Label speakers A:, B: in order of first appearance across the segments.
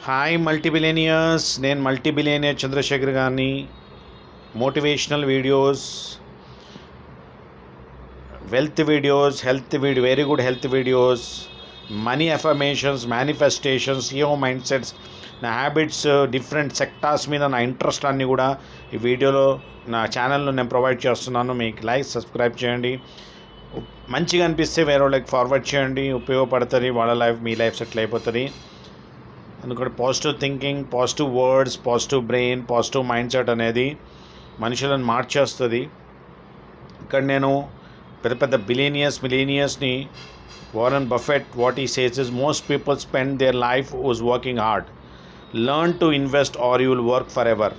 A: Hi మల్టీబిలియనియర్స్, నేను multibillionaire Chandrashekar గారిని. Motivational videos, wealth videos, health video, very good health videos, money affirmations, manifestations, CEO mind sets, నా habits, different sectors మీద నా interest అన్నీ కూడా ఈ వీడియోలో నా ఛానల్లో నేను ప్రొవైడ్ చేస్తున్నాను. మీకు లైక్, సబ్స్క్రైబ్ చేయండి. మంచిగా అనిపిస్తే వేరే వాళ్ళకి ఫార్వర్డ్ చేయండి, ఉపయోగపడుతుంది. వాళ్ళ లైఫ్, మీ లైఫ్ సెటిల్ అయిపోతుంది. అందుకని positive thinking, positive words, positive brain, positive mind set అనేది మనుషులను మార్చేస్తుంది. ఇక్కడ నేను పెద్ద పెద్ద మిలీనియర్స్ని, Warren Buffett what he says is most people spend their life was working hard. Learn to invest or you will work forever.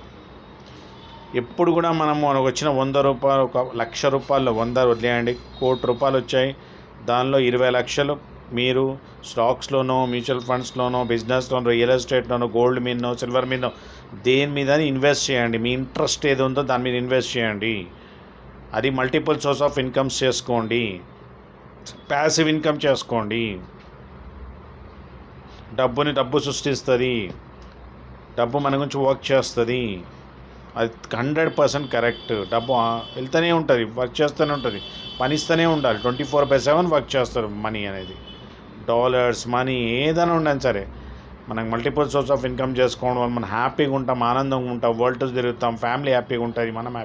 A: ఎప్పుడు కూడా మనకు వచ్చిన 100 రూపాయలు, 1,00,000 రూపాయలు, 100 వదిలేయండి, ₹1,00,00,000 వచ్చాయి. దానిలో 20 లక్షలు మీరు స్టాక్స్లోనో, మ్యూచువల్ ఫండ్స్లోనో, బిజినెస్లోనో, రియల్ ఎస్టేట్లోనో, గోల్డ్ మీదనో, సిల్వర్ మీదనో, దేని మీద ఇన్వెస్ట్ చేయండి. మీ ఇంట్రెస్ట్ ఏది ఉందో దాని మీద ఇన్వెస్ట్ చేయండి. అది మల్టిపుల్ సోర్స్ ఆఫ్ ఇన్కమ్స్ చేసుకోండి, ప్యాసివ్ ఇన్కమ్ చేసుకోండి. డబ్బు సృష్టిస్తుంది. డబ్బు మన గురించి వర్క్ చేస్తుంది. అది 100% కరెక్ట్. డబ్బు వెళ్తూనే ఉంటుంది, వర్క్ చేస్తూనే ఉంటుంది, పనిస్తూనే ఉండాలి. 24/7 వర్క్ చేస్తారు. మనీ అనేది, డాలర్స్, మనీ ఏదైనా ఉండని సరే, మనకు మల్టిపుల్ సోర్స్ ఆఫ్ ఇన్కమ్ చేసుకోవడం వల్ల మనం హ్యాపీగా ఉంటాం, ఆనందంగా ఉంటాం, వరల్డ్ తిరుగుతాం, ఫ్యామిలీ హ్యాపీగా ఉంటుంది, మనం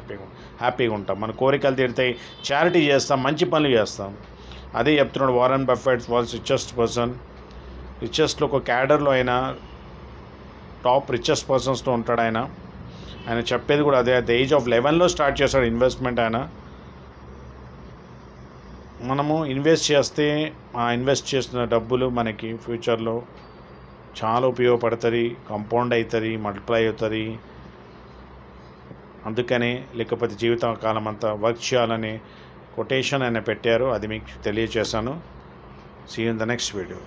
A: హ్యాపీగా ఉంటాం, మన కోరికలు తీరుతాయి, చారిటీ చేస్తాం, మంచి పనులు చేస్తాం. అదే చెప్తున్నాడు Warren Buffett was richest person. రిచెస్ట్లో ఒక క్యాడర్లో అయినా టాప్ రిచెస్ట్ పర్సన్స్తో ఉంటాడు ఆయన చెప్పేది కూడా అదే. అట్ ద ఏజ్ ఆఫ్ 11లో స్టార్ట్ చేశాడు ఇన్వెస్ట్మెంట్ ఆయన. మనము ఇన్వెస్ట్ చేస్తే ఆ ఇన్వెస్ట్ చేస్తున్న డబ్బులు మనకి ఫ్యూచర్లో చాలా ఉపయోగపడుతుంది, కంపౌండ్ అవుతుంది, మల్టిప్లై అవుతుంది. అందుకనే లేకపోతే జీవితకాలం అంతా వర్క్ చేయాలనే కొటేషన్ ఆయన పెట్టారు. అది మీకు తెలియజేశాను. See you in the next video.